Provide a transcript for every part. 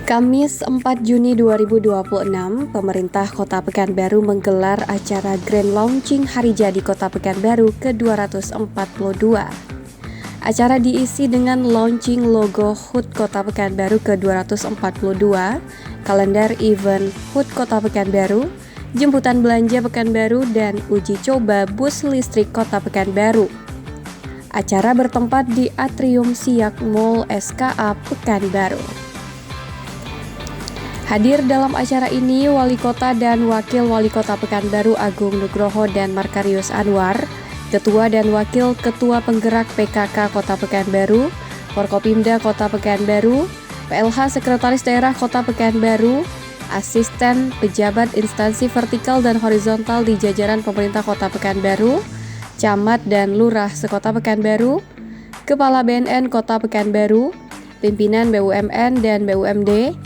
Kamis 4 Juni 2026, pemerintah Kota Pekanbaru menggelar acara Grand Launching Hari Jadi Kota Pekanbaru ke-242. Acara diisi dengan launching logo HUT Kota Pekanbaru ke-242, kalender event HUT Kota Pekanbaru, jemputan belanja Pekanbaru, dan uji coba bus listrik Kota Pekanbaru. Acara bertempat di Atrium Siak Mall SKA Pekanbaru. Hadir dalam acara ini Wali Kota dan Wakil Wali Kota Pekanbaru Agung Nugroho dan Markarius Anwar, Ketua dan Wakil Ketua Penggerak PKK Kota Pekanbaru, Forkopimda Kota Pekanbaru, PLH Sekretaris Daerah Kota Pekanbaru, asisten pejabat instansi vertikal dan horizontal di jajaran pemerintah Kota Pekanbaru, camat dan lurah sekota Pekanbaru, Kepala BNN Kota Pekanbaru, pimpinan BUMN dan BUMD,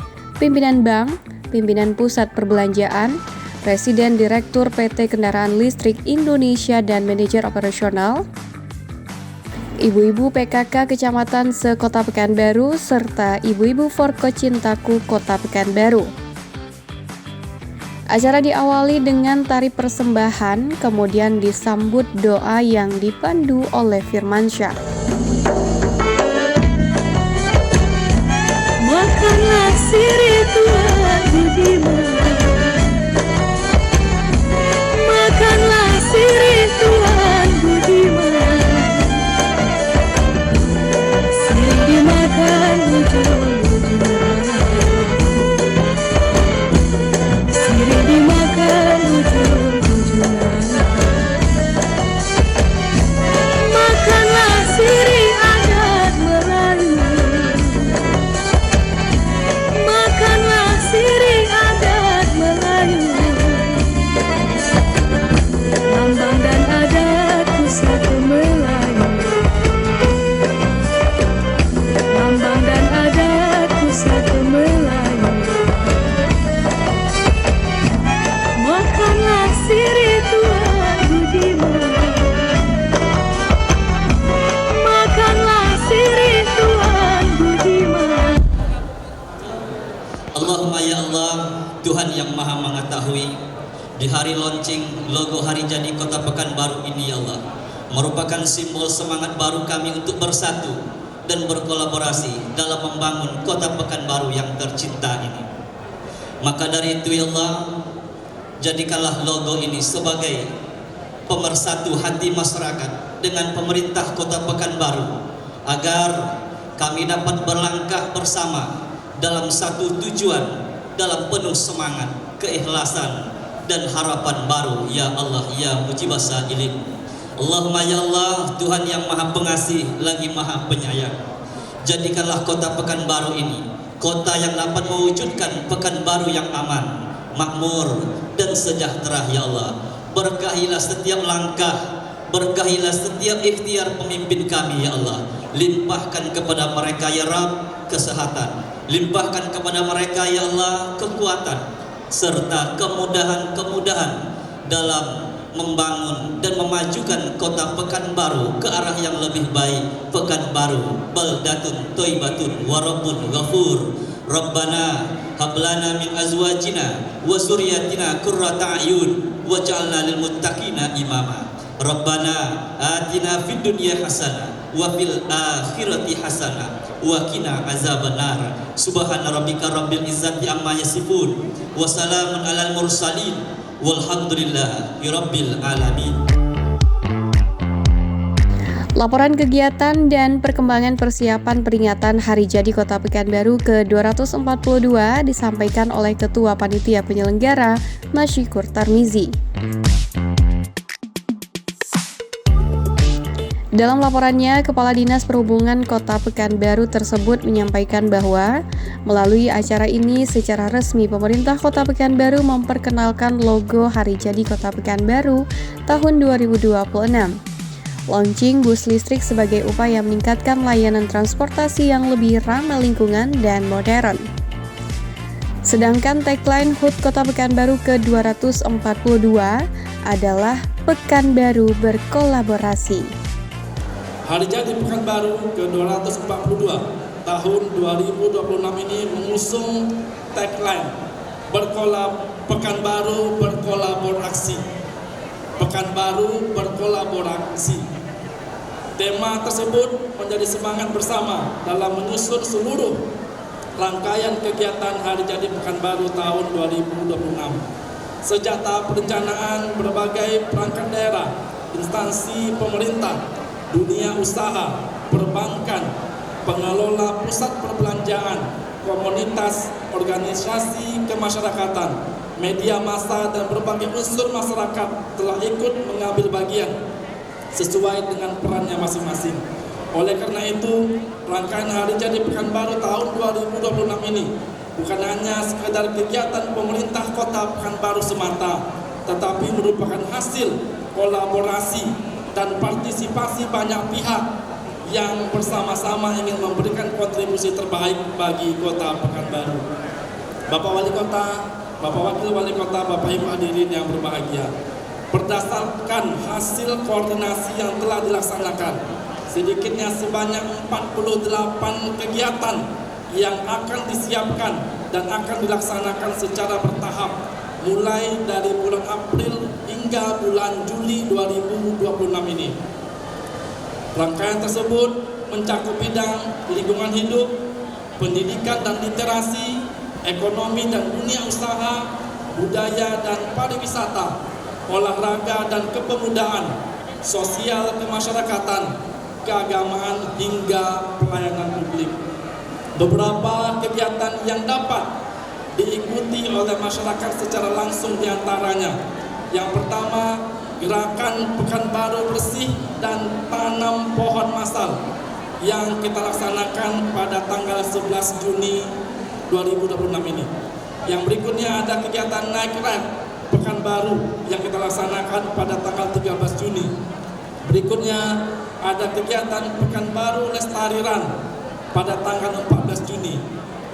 pimpinan bank, pimpinan pusat perbelanjaan, presiden direktur PT Kendaraan Listrik Indonesia dan manajer operasional, ibu-ibu PKK Kecamatan se-Kota Pekanbaru, serta ibu-ibu Forko Cintaku Kota Pekanbaru. Acara diawali dengan tari persembahan, kemudian disambut doa yang dipandu oleh Firmansyah. Makanlah siri Tuhan budiman, makanlah siri Tuhan budiman, siri dimakan ujung-ujungan, siri dimakan ujung-ujungan, makanlah siri adat Melayu, siri adat Melayu, lambang dan adat pusaka Melayu, lambang dan adat pusaka Melayu. Makanlah siri Tuhan budiman, makanlah siri Tuhan budiman. Allahumma ya Allah, Tuhan yang maha mengetahui, di hari launching logo Hari Jadi Kota Pekanbaru ini ya Allah, merupakan simbol semangat baru kami untuk bersatu dan berkolaborasi dalam membangun Kota Pekanbaru yang tercinta ini. Maka dari itu ya Allah, jadikanlah logo ini sebagai pemersatu hati masyarakat dengan pemerintah Kota Pekanbaru, agar kami dapat berlangkah bersama dalam satu tujuan, dalam penuh semangat, keikhlasan, dan harapan baru. Ya Allah, ya mujibas sa'ilin. Allahumma ya Allah, Tuhan yang maha pengasih lagi maha penyayang, jadikanlah Kota Pekanbaru ini kota yang dapat mewujudkan Pekanbaru yang aman, makmur, dan sejahtera ya Allah. Berkahilah setiap langkah, berkahilah setiap ikhtiar pemimpin kami ya Allah. Limpahkan kepada mereka ya Rabb kesehatan, limpahkan kepada mereka ya Allah kekuatan serta kemudahan-kemudahan dalam membangun dan memajukan Kota Pekanbaru ke arah yang lebih baik. Pekanbaru baldatun thayyibatun wa rabbun ghafur. Rabbana hablana min azwajina wa zurriyyatina qurrata a'yun waj'alna lil muttaqina imama. Rabbana atina fid dunya hasanah wa fil akhirati hasanah wa qina azabannar. Subhana rabbika rabbil izzati amma yasifun wa salamun alal mursalin walhamdulillahi rabbil alamin. Laporan kegiatan dan perkembangan persiapan peringatan Hari Jadi Kota Pekanbaru ke-242 disampaikan oleh Ketua Panitia Penyelenggara Masyikur Tarmizi. Dalam laporannya, Kepala Dinas Perhubungan Kota Pekanbaru tersebut menyampaikan bahwa melalui acara ini secara resmi pemerintah Kota Pekanbaru memperkenalkan logo Hari Jadi Kota Pekanbaru tahun 2026. Launching bus listrik sebagai upaya meningkatkan layanan transportasi yang lebih ramah lingkungan dan modern. Sedangkan tagline HUT Kota Pekanbaru ke-242 adalah Pekanbaru berkolaborasi. Hari Jadi Pekanbaru ke-242 tahun 2026 ini mengusung tagline Pekanbaru berkolaborasi. Pekanbaru berkolaborasi. Tema tersebut menjadi semangat bersama dalam menyusun seluruh rangkaian kegiatan Hari Jadi Pekanbaru tahun 2026. Sejak tahap perencanaan berbagai perangkat daerah, instansi pemerintah, dunia usaha, perbankan, pengelola pusat perbelanjaan, komunitas, organisasi kemasyarakatan, media massa dan berbagai unsur masyarakat telah ikut mengambil bagian sesuai dengan perannya masing-masing. Oleh karena itu, rangkaian Hari Jadi Pekanbaru tahun 2026 ini bukan hanya sekadar kegiatan pemerintah Kota Pekanbaru semata, tetapi merupakan hasil kolaborasi dan partisipasi banyak pihak yang bersama-sama ingin memberikan kontribusi terbaik bagi Kota Pekanbaru. Bapak Wali Kota, Bapak Wakil Wali Kota, Bapak Ibu hadirin yang berbahagia, berdasarkan hasil koordinasi yang telah dilaksanakan, sedikitnya sebanyak 48 kegiatan yang akan disiapkan dan akan dilaksanakan secara bertahap mulai dari bulan April hingga bulan Juli 2026 ini. Rangkaian tersebut mencakup bidang lingkungan hidup, pendidikan dan literasi, ekonomi dan dunia usaha, budaya dan pariwisata, olahraga dan kepemudaan, sosial kemasyarakatan, keagamaan hingga pelayanan publik. Beberapa kegiatan yang dapat diikuti oleh masyarakat secara langsung diantaranya: yang pertama, gerakan Pekanbaru Bersih dan Tanam Pohon Massal yang kita laksanakan pada tanggal 11 Juni 2026 ini. Yang berikutnya ada kegiatan Naik Ride Pekanbaru yang kita laksanakan pada tanggal 13 Juni. Berikutnya ada kegiatan Pekanbaru Lestari Run pada tanggal 14 Juni.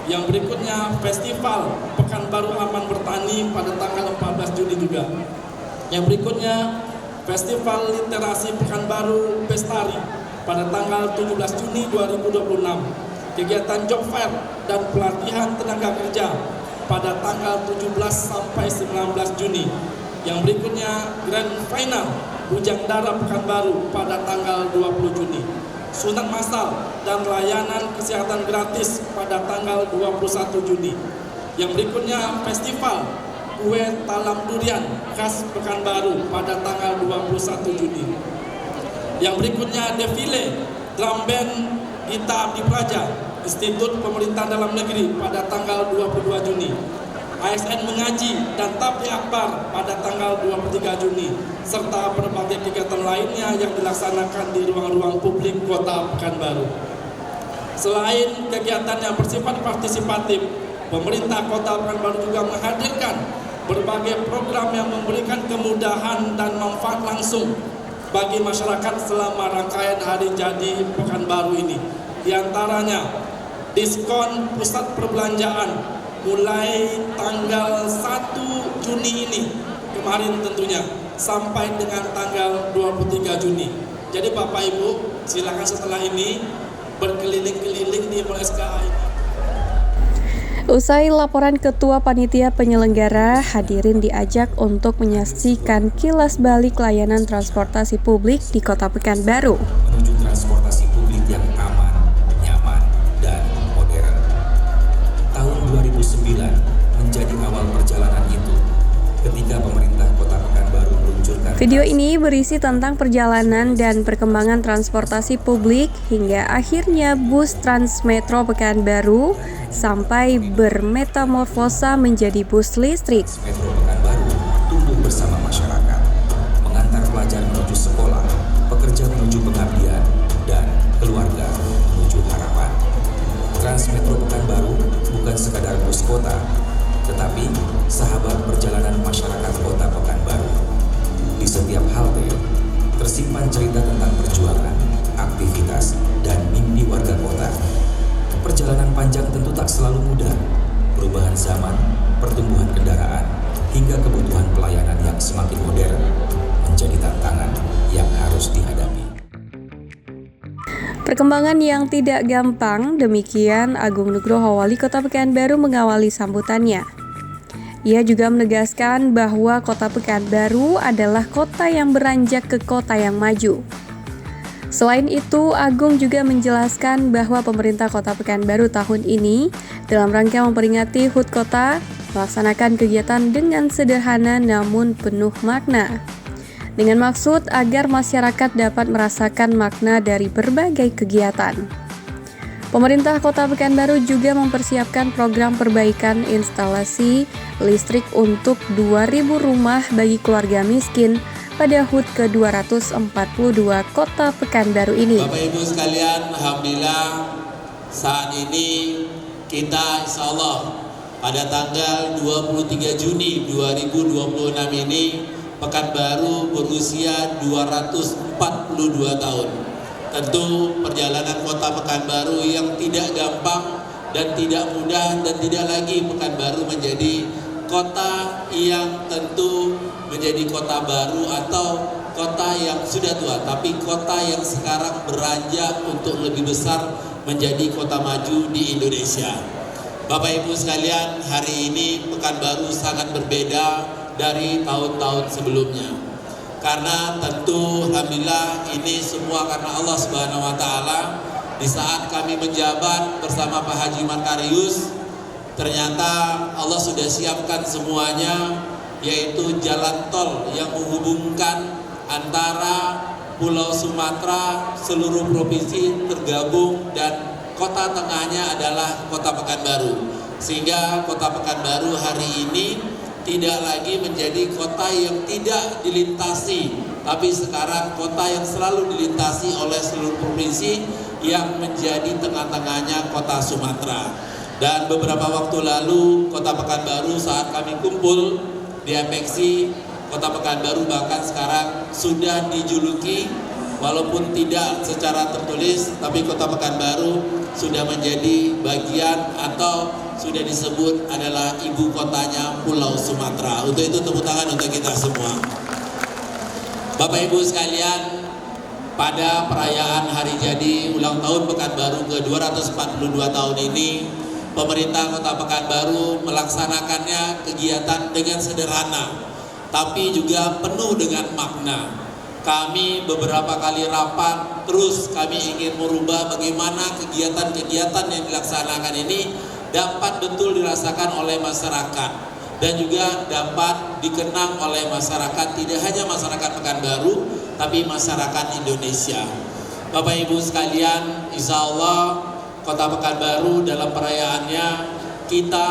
Yang berikutnya Festival Pekanbaru Aman Bertani pada tanggal 14 Juni juga. Yang berikutnya Festival Literasi Pekanbaru Bestari pada tanggal 17 Juni 2026. Kegiatan Job Fair dan pelatihan tenaga kerja pada tanggal 17 sampai 19 Juni. Yang berikutnya Grand Final Bujang Dara Pekanbaru pada tanggal 20 Juni. Sunat massal dan layanan kesehatan gratis pada tanggal 21 Juni. Yang berikutnya Festival Kue Talam Durian khas Pekanbaru pada tanggal 21 Juni. Yang berikutnya defile drum band Gita Abdi Praja Institut Pemerintahan Dalam Negeri pada tanggal 22 Juni. ASN mengaji dan Tabligh Akbar pada tanggal 23 Juni, serta berbagai kegiatan lainnya yang dilaksanakan di ruang-ruang publik Kota Pekanbaru. Selain kegiatan yang bersifat partisipatif, pemerintah Kota Pekanbaru juga menghadirkan berbagai program yang memberikan kemudahan dan manfaat langsung bagi masyarakat selama rangkaian Hari Jadi Pekanbaru ini. Di antaranya diskon pusat perbelanjaan mulai tanggal 1 Juni ini kemarin tentunya sampai dengan tanggal 23 Juni. Jadi Bapak Ibu silakan setelah ini berkeliling-keliling di MLSKA ini. Usai laporan Ketua Panitia Penyelenggara, hadirin diajak untuk menyaksikan kilas balik layanan transportasi publik di Kota Pekanbaru. Menuju transportasi publik yang aman, nyaman, dan modern. Tahun 2009 menjadi awal perjalanan itu ketika pemerintah Kota Pekanbaru meluncurkan. Video ini berisi tentang perjalanan dan perkembangan transportasi publik hingga akhirnya bus Transmetro Pekanbaru sampai bermetamorfosa menjadi bus listrik. Metro Pekanbaru tumbuh bersama masyarakat, mengantar pelajar menuju sekolah, pekerja menuju pengabdian, dan keluarga menuju harapan. Transmetro Pekanbaru bukan sekadar bus kota, tetapi sahabat perjalanan masyarakat Kota Pekanbaru. Di setiap halte tersimpan cerita tentang perjuangan, aktivitas, dan mimpi warga kota. Perjalanan panjang tentu tak selalu mudah. Perubahan zaman, pertumbuhan kendaraan, hingga kebutuhan pelayanan yang semakin modern menjadi tantangan yang harus dihadapi. Perkembangan yang tidak gampang, demikian Agung Nugroho, Wali Kota Pekanbaru mengawali sambutannya. Ia juga menegaskan bahwa Kota Pekanbaru adalah kota yang beranjak ke kota yang maju. Selain itu, Agung juga menjelaskan bahwa pemerintah Kota Pekanbaru tahun ini dalam rangka memperingati HUT Kota melaksanakan kegiatan dengan sederhana namun penuh makna. Dengan maksud agar masyarakat dapat merasakan makna dari berbagai kegiatan. Pemerintah Kota Pekanbaru juga mempersiapkan program perbaikan instalasi listrik untuk 2.000 rumah bagi keluarga miskin pada HUT ke-242 Kota Pekanbaru ini. Bapak Ibu sekalian, alhamdulillah saat ini kita insya Allah pada tanggal 23 Juni 2026 ini Pekanbaru berusia 242 tahun. Tentu perjalanan Kota Pekanbaru yang tidak gampang dan tidak mudah, dan tidak lagi Pekanbaru menjadi kota yang tentu menjadi kota baru atau kota yang sudah tua, tapi kota yang sekarang beranjak untuk lebih besar menjadi kota maju di Indonesia. Bapak Ibu sekalian, hari ini Pekanbaru sangat berbeda dari tahun-tahun sebelumnya. Karena tentu alhamdulillah ini semua karena Allah Subhanahu wa taala. Di saat kami menjabat bersama Pak Haji Makarius, ternyata Allah sudah siapkan semuanya, yaitu jalan tol yang menghubungkan antara Pulau Sumatera, seluruh provinsi tergabung, dan kota tengahnya adalah Kota Pekanbaru. Sehingga Kota Pekanbaru hari ini tidak lagi menjadi kota yang tidak dilintasi, tapi sekarang kota yang selalu dilintasi oleh seluruh provinsi yang menjadi tengah-tengahnya Kota Sumatera. Dan beberapa waktu lalu Kota Pekanbaru saat kami kumpul di Apeksi, Kota Pekanbaru bahkan sekarang sudah dijuluki, walaupun tidak secara tertulis, tapi Kota Pekanbaru sudah menjadi bagian atau sudah disebut adalah ibu kotanya Pulau Sumatera. Untuk itu tepuk tangan untuk kita semua. Bapak Ibu sekalian, pada perayaan hari jadi ulang tahun Pekanbaru ke-242 tahun ini, pemerintah Kota Pekanbaru melaksanakannya kegiatan dengan sederhana, tapi juga penuh dengan makna. Kami beberapa kali rapat, terus kami ingin merubah bagaimana kegiatan-kegiatan yang dilaksanakan ini dapat betul dirasakan oleh masyarakat dan juga dapat dikenang oleh masyarakat, tidak hanya masyarakat Pekanbaru, tapi masyarakat Indonesia. Bapak Ibu sekalian, insya Allah Kota Pekanbaru dalam perayaannya kita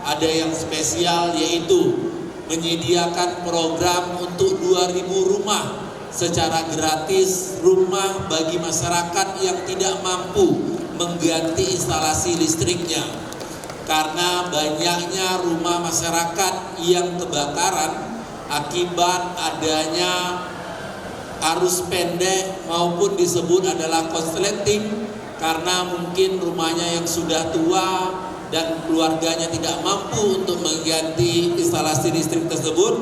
ada yang spesial, yaitu menyediakan program untuk 2.000 rumah secara gratis, rumah bagi masyarakat yang tidak mampu mengganti instalasi listriknya. Karena banyaknya rumah masyarakat yang kebakaran akibat adanya arus pendek maupun disebut adalah konsleting, karena mungkin rumahnya yang sudah tua dan keluarganya tidak mampu untuk mengganti instalasi listrik tersebut.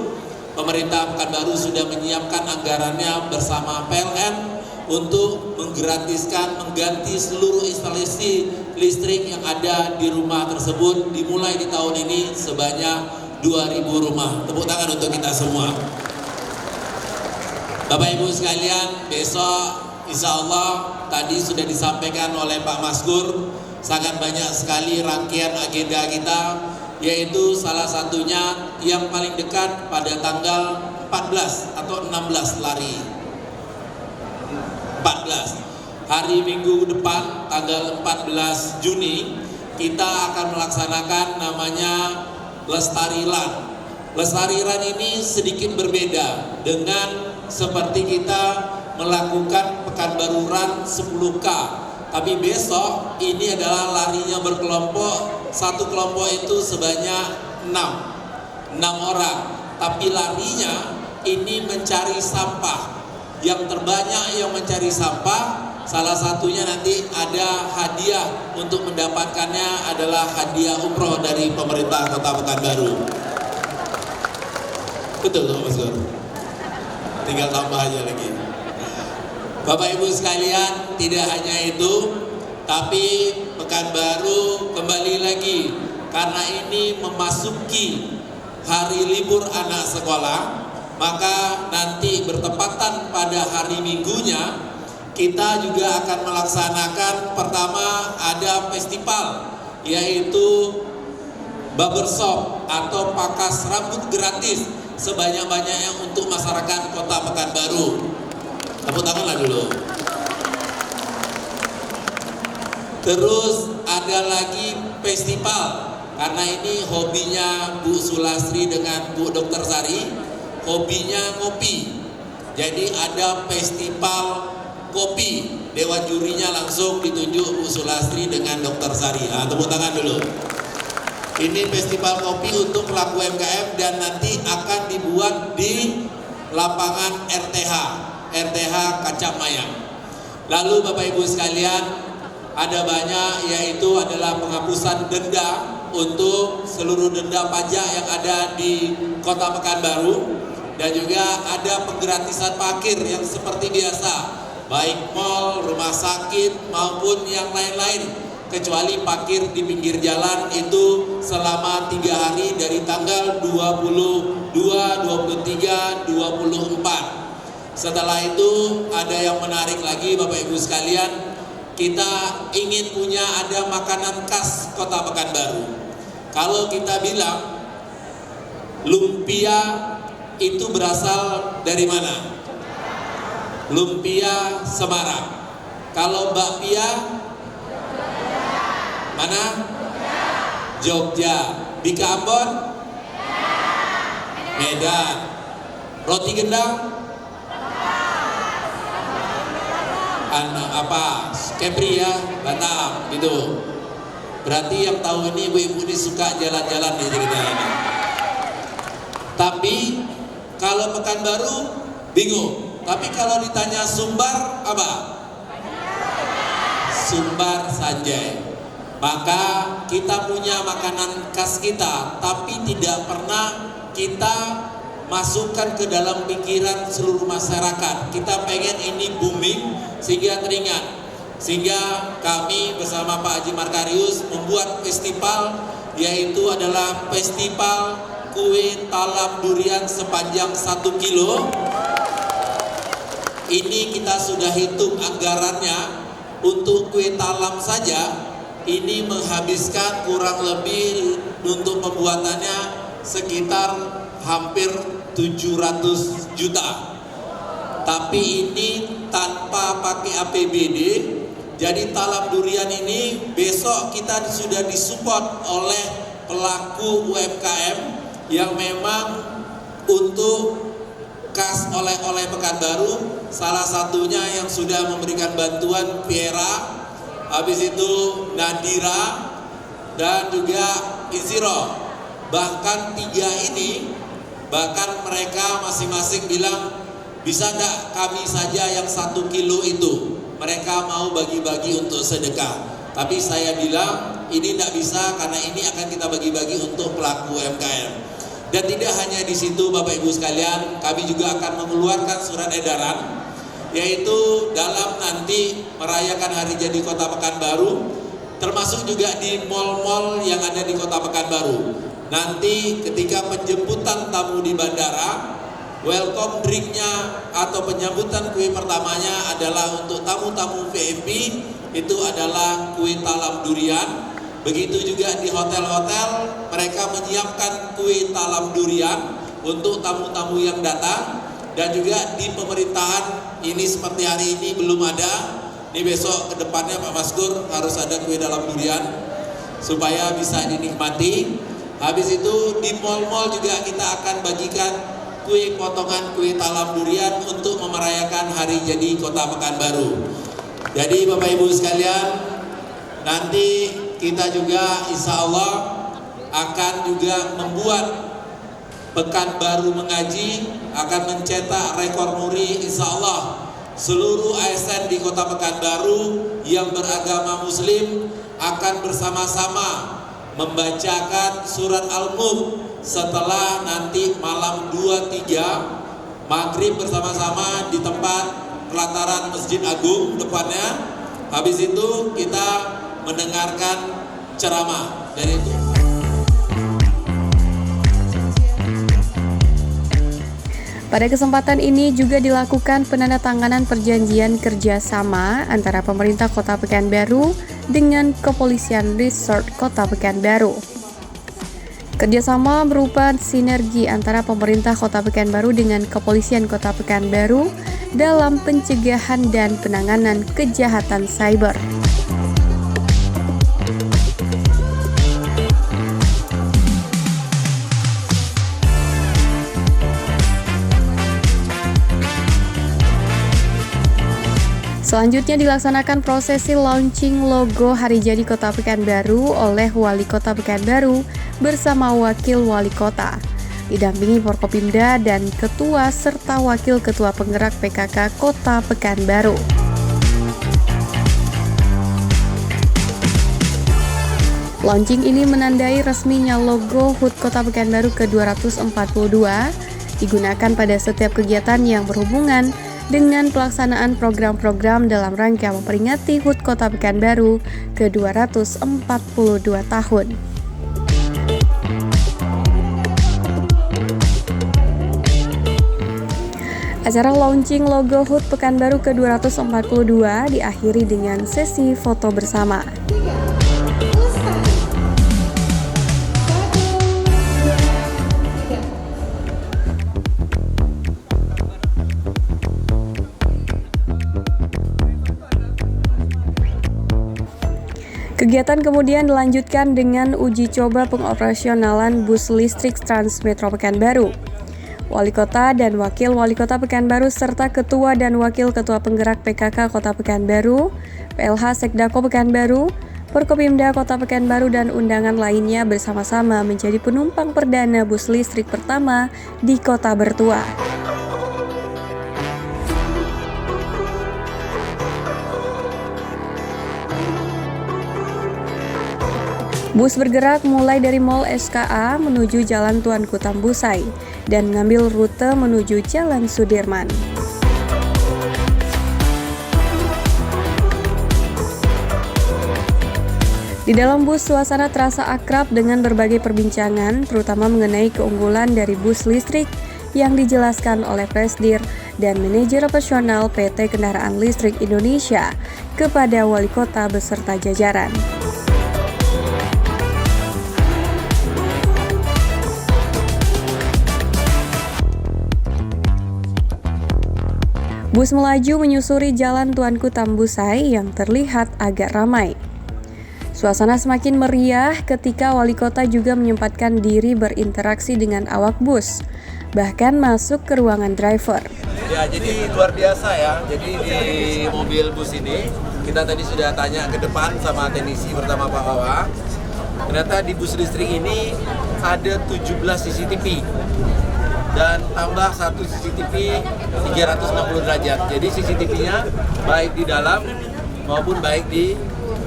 Pemerintah Pekanbaru sudah menyiapkan anggarannya bersama PLN untuk menggratiskan, mengganti seluruh instalasi listrik yang ada di rumah tersebut, dimulai di tahun ini sebanyak 2.000 rumah. Tepuk tangan untuk kita semua. Bapak Ibu sekalian, besok insya Allah tadi sudah disampaikan oleh Pak Maskur, sangat banyak sekali rangkaian agenda kita, yaitu salah satunya yang paling dekat pada tanggal 14 atau 16 lari 14 hari Minggu depan, tanggal 14 Juni kita akan melaksanakan namanya Lestarilan. Lestarilan ini sedikit berbeda dengan seperti kita melakukan Pekanbaru Run 10K, tapi besok ini adalah larinya berkelompok. Satu kelompok itu sebanyak 6 orang, tapi larinya ini mencari sampah. Yang terbanyak yang mencari sampah, salah satunya nanti ada hadiah, untuk mendapatkannya adalah hadiah umroh dari pemerintah Kota Pekanbaru. Betul Mas Gur? Tinggal tambah aja lagi. Bapak Ibu sekalian, tidak hanya itu, tapi Pekanbaru kembali lagi karena ini memasuki hari libur anak sekolah, maka nanti bertepatan pada hari Minggunya kita juga akan melaksanakan pertama ada festival, yaitu barbershop atau pakas rambut gratis sebanyak-banyaknya untuk masyarakat Kota Pekanbaru. Tepuk tanganlah dulu. Terus ada lagi festival, karena ini hobinya Bu Sulastri dengan Bu Dr. Sari, hobinya ngopi. Jadi ada festival kopi, dewan jurinya langsung ditunjuk Bu Sulastri dengan Dr. Sari. Tepuk tangan dulu. Ini festival kopi untuk pelaku UMKM dan nanti akan dibuat di lapangan RTH Kacamayang. Lalu Bapak Ibu sekalian, ada banyak, yaitu adalah penghapusan denda untuk seluruh denda pajak yang ada di Kota Pekanbaru, dan juga ada penggratisan parkir yang seperti biasa, baik mal, rumah sakit maupun yang lain-lain, kecuali parkir di pinggir jalan itu selama 3 hari dari tanggal 22, 23, 24. Setelah itu ada yang menarik lagi Bapak Ibu sekalian, kita ingin punya ada makanan khas Kota Pekanbaru. Kalau kita bilang lumpia itu berasal dari mana? Lumpia Semarang. Kalau bakpia mana? Jogja. Bika Ambon? Medan. Roti gendang? Kepri ya, Batam gitu. Berarti yang tahu ini ibu-ibu ini suka jalan-jalan nih ceritanya ini. Tapi kalau Pekanbaru bingung. Tapi kalau ditanya Sumbar apa? Sumbar Sanjay. Maka kita punya makanan khas kita, tapi tidak pernah kita masukkan ke dalam pikiran seluruh masyarakat. Kita pengen ini booming sehingga teringat. Sehingga kami bersama Pak Haji Markarius membuat festival, yaitu adalah festival kue talam durian sepanjang 1 kilo. Ini kita sudah hitung anggarannya untuk kue talam saja. Ini menghabiskan kurang lebih untuk pembuatannya sekitar hampir 700 juta. Tapi ini tanpa pakai APBD. Jadi talam durian ini besok kita sudah disupport oleh pelaku UMKM yang memang untuk khas oleh-oleh Pekanbaru. Salah satunya yang sudah memberikan bantuan Piera, habis itu Nadira, dan juga Iziro. Bahkan 3 ini, bahkan mereka masing-masing bilang, bisa enggak kami saja yang 1 kilo itu. Mereka mau bagi-bagi untuk sedekah. Tapi saya bilang ini tidak bisa, karena ini akan kita bagi-bagi untuk pelaku UMKM. Dan tidak hanya di situ Bapak Ibu sekalian, kami juga akan mengeluarkan surat edaran, yaitu dalam nanti merayakan hari jadi Kota Pekanbaru, termasuk juga di mal-mal yang ada di Kota Pekanbaru. Nanti ketika penjemputan tamu di bandara, welcome drinknya atau penyambutan kue pertamanya adalah untuk tamu-tamu VIP, itu adalah kue talam durian. Begitu juga di hotel-hotel, mereka menyiapkan kue talam durian untuk tamu-tamu yang datang. Dan juga di pemerintahan, ini seperti hari ini belum ada, ini besok ke depannya Pak Maskur harus ada kue talam durian supaya bisa dinikmati. Habis itu di mal-mal juga kita akan bagikan kue potongan kue talam durian untuk memerayakan hari jadi Kota Pekanbaru. Jadi Bapak Ibu sekalian, nanti kita juga insya Allah akan juga membuat Pekanbaru mengaji, akan mencetak rekor muri insya Allah. Seluruh ASN di Kota Pekanbaru yang beragama Muslim akan bersama-sama membacakan surat Al-Mulk setelah nanti malam 23 maghrib bersama-sama di tempat pelataran Masjid Agung depannya. Habis itu kita mendengarkan ceramah dari itu. Pada kesempatan ini juga dilakukan penandatanganan perjanjian kerjasama antara pemerintah Kota Pekanbaru dengan Kepolisian Resort Kota Pekanbaru. Kerjasama berupa sinergi antara pemerintah Kota Pekanbaru dengan Kepolisian Kota Pekanbaru dalam pencegahan dan penanganan kejahatan cyber. Selanjutnya dilaksanakan prosesi launching logo Hari Jadi Kota Pekanbaru oleh Wali Kota Pekanbaru bersama Wakil Wali Kota, didampingi Forkopimda dan Ketua serta Wakil Ketua Penggerak PKK Kota Pekanbaru. Launching ini menandai resminya logo HUT Kota Pekanbaru ke-242 digunakan pada setiap kegiatan yang berhubungan dengan pelaksanaan program-program dalam rangka memperingati HUT Kota Pekanbaru ke-242 tahun. Acara launching logo HUT Pekanbaru ke-242 diakhiri dengan sesi foto bersama. Kegiatan kemudian dilanjutkan dengan uji coba pengoperasionalan bus listrik Transmetro Pekanbaru. Wali Kota dan Wakil Wali Kota Pekanbaru serta Ketua dan Wakil Ketua Penggerak PKK Kota Pekanbaru, PLH Sekdako Pekanbaru, Forkopimda Kota Pekanbaru dan undangan lainnya bersama-sama menjadi penumpang perdana bus listrik pertama di Kota Bertua. Bus bergerak mulai dari Mall SKA menuju Jalan Tuanku Tambusai dan mengambil rute menuju Jalan Sudirman. Di dalam bus, suasana terasa akrab dengan berbagai perbincangan, terutama mengenai keunggulan dari bus listrik yang dijelaskan oleh Presdir dan Manajer Operasional PT Kendaraan Listrik Indonesia kepada Wali Kota beserta jajaran. Bus melaju menyusuri Jalan Tuanku Tambusai yang terlihat agak ramai. Suasana semakin meriah ketika Wali Kota juga menyempatkan diri berinteraksi dengan awak bus, bahkan masuk ke ruangan driver. Ya, jadi luar biasa ya. Jadi di mobil bus ini, kita tadi sudah tanya ke depan sama teknisi pertama Pak Wawa. Ternyata di bus listrik ini ada 17 CCTV. Dan tambah satu CCTV 360 derajat. Jadi CCTV-nya baik di dalam maupun baik di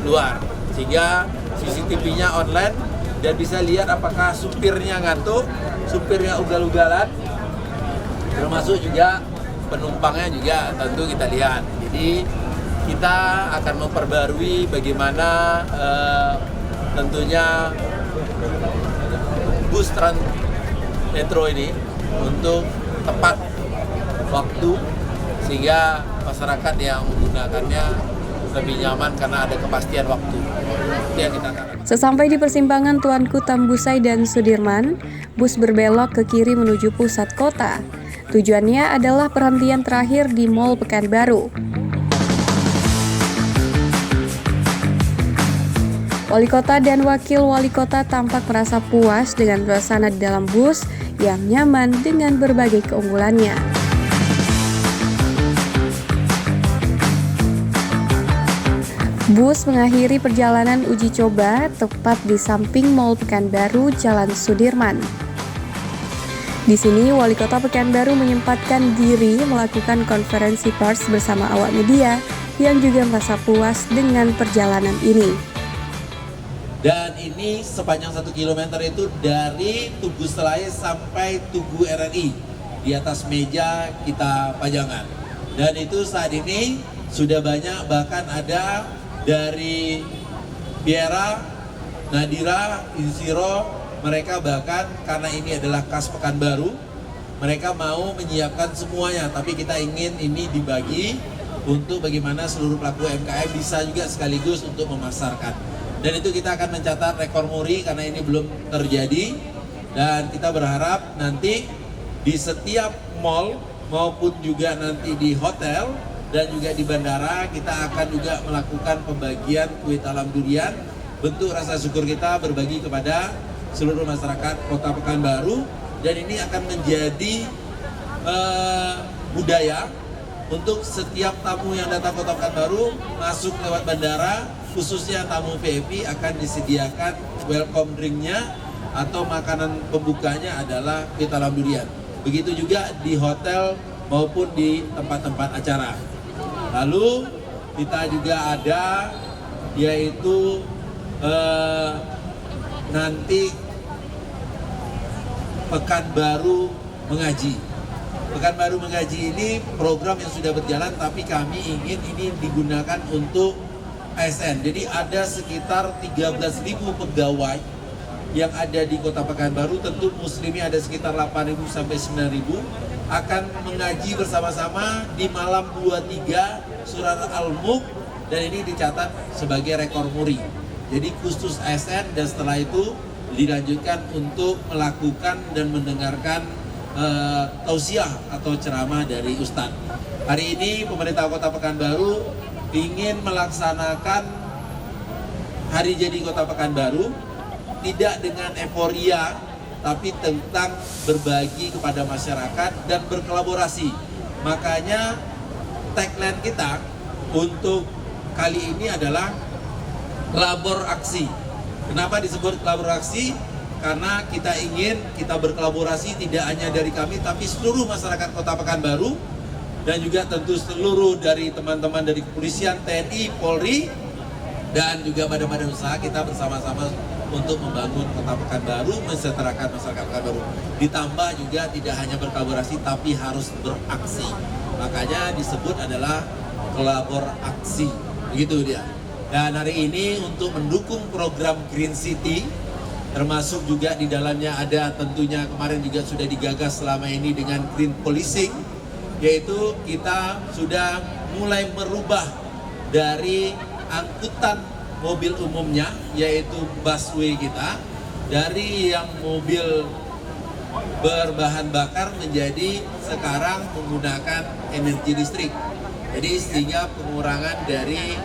luar. Sehingga CCTV-nya online dan bisa lihat apakah supirnya ngantuk, supirnya ugal-ugalan, termasuk juga penumpangnya juga tentu kita lihat. Jadi kita akan memperbarui bagaimana tentunya bus Transmetro ini untuk tepat waktu sehingga masyarakat yang menggunakannya lebih nyaman karena ada kepastian waktu. Itu yang kita katakan. Sesampai di persimpangan Tuanku Tambusai dan Sudirman, bus berbelok ke kiri menuju pusat kota. Tujuannya adalah perhentian terakhir di Mall Pekanbaru. Wali Kota dan Wakil Wali Kota tampak merasa puas dengan suasana di dalam bus yang nyaman dengan berbagai keunggulannya. Bus mengakhiri perjalanan uji coba tepat di samping Mall Pekanbaru, Jalan Sudirman. Di sini, Wali Kota Pekanbaru menyempatkan diri melakukan konferensi pers bersama awak media yang juga merasa puas dengan perjalanan ini. Dan ini sepanjang 1 km itu dari Tugu Selayar sampai Tugu RRI. Di atas meja kita pajangan. Dan itu saat ini sudah banyak, bahkan ada dari Biera, Nadira, Insiro, mereka bahkan karena ini adalah khas Pekanbaru, mereka mau menyiapkan semuanya, tapi kita ingin ini dibagi untuk bagaimana seluruh pelaku UMKM bisa juga sekaligus untuk memasarkan. Dan itu kita akan mencatat rekor muri karena ini belum terjadi, dan kita berharap nanti di setiap mall maupun juga nanti di hotel dan juga di bandara kita akan juga melakukan pembagian kuit alam durian, bentuk rasa syukur kita berbagi kepada seluruh masyarakat Kota Pekanbaru. Dan ini akan menjadi budaya untuk setiap tamu yang datang Kota Pekanbaru masuk lewat bandara, khususnya tamu VIP akan disediakan welcome drinknya atau makanan pembukanya adalah kuit alam durian. Begitu juga di hotel maupun di tempat-tempat acara. Lalu kita juga ada yaitu nanti Pekanbaru Mengaji. Pekanbaru Mengaji ini program yang sudah berjalan, tapi kami ingin ini digunakan untuk ASN. Jadi ada sekitar 13.000 pegawai yang ada di Kota Pekanbaru, tentu muslimnya ada sekitar 8.000 sampai 9.000, akan mengaji bersama-sama di malam 23 surat Al-Mulk, dan ini dicatat sebagai rekor muri. Jadi khusus ASN, dan setelah itu dilanjutkan untuk melakukan dan mendengarkan tausiah atau ceramah dari Ustadz. Hari ini pemerintah Kota Pekanbaru ingin melaksanakan Hari Jadi Kota Pekanbaru tidak dengan euforia, tapi tentang berbagi kepada masyarakat dan berkolaborasi. Makanya tagline kita untuk kali ini adalah labor aksi. Kenapa disebut labor aksi? Karena kita ingin kita berkolaborasi tidak hanya dari kami, tapi seluruh masyarakat Kota Pekanbaru, dan juga tentu seluruh dari teman-teman dari kepolisian, TNI, Polri, dan juga badan-badan usaha. Kita bersama-sama untuk membangun Kota Pekanbaru, mensejahterakan masyarakat Pekanbaru. Ditambah juga tidak hanya berkolaborasi, tapi harus beraksi. Makanya disebut adalah kolabor aksi. Begitu dia. Dan hari ini untuk mendukung program Green City, termasuk juga di dalamnya ada tentunya kemarin juga sudah digagas selama ini dengan Green Policing, yaitu kita sudah mulai merubah dari angkutan mobil umumnya, yaitu busway kita, dari yang mobil berbahan bakar menjadi sekarang menggunakan energi listrik. Jadi sehingga pengurangan dari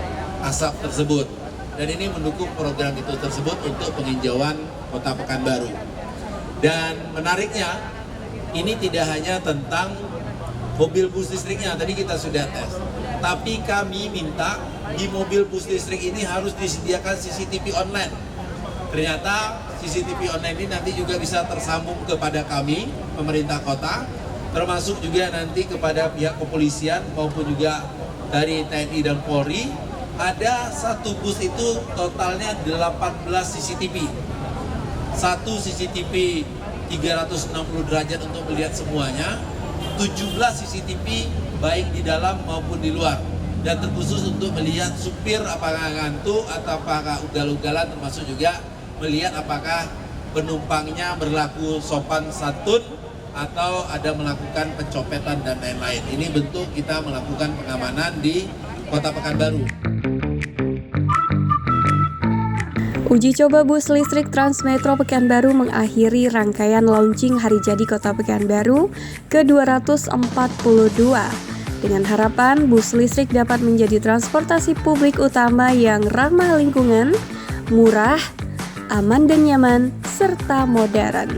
asap tersebut. Dan ini mendukung program itu tersebut untuk penghijauan Kota Pekanbaru. Dan menariknya, ini tidak hanya tentang mobil bus listriknya, tadi kita sudah tes. Tapi kami minta di mobil bus listrik ini harus disediakan CCTV online. Ternyata CCTV online ini nanti juga bisa tersambung kepada kami, pemerintah kota, termasuk juga nanti kepada pihak kepolisian maupun juga dari TNI dan Polri. Ada satu bus itu totalnya 18 CCTV. Satu CCTV 360 derajat untuk melihat semuanya, 17 CCTV baik di dalam maupun di luar, dan terkhusus untuk melihat supir apakah ngantuk atau apakah ugal-ugalan, termasuk juga melihat apakah penumpangnya berlaku sopan santun atau ada melakukan pencopetan dan lain-lain. Ini bentuk kita melakukan pengamanan di Kota Pekanbaru. Uji coba bus listrik Transmetro Pekanbaru mengakhiri rangkaian launching Hari Jadi Kota Pekanbaru ke-242. Dengan harapan bus listrik dapat menjadi transportasi publik utama yang ramah lingkungan, murah, aman dan nyaman, serta modern.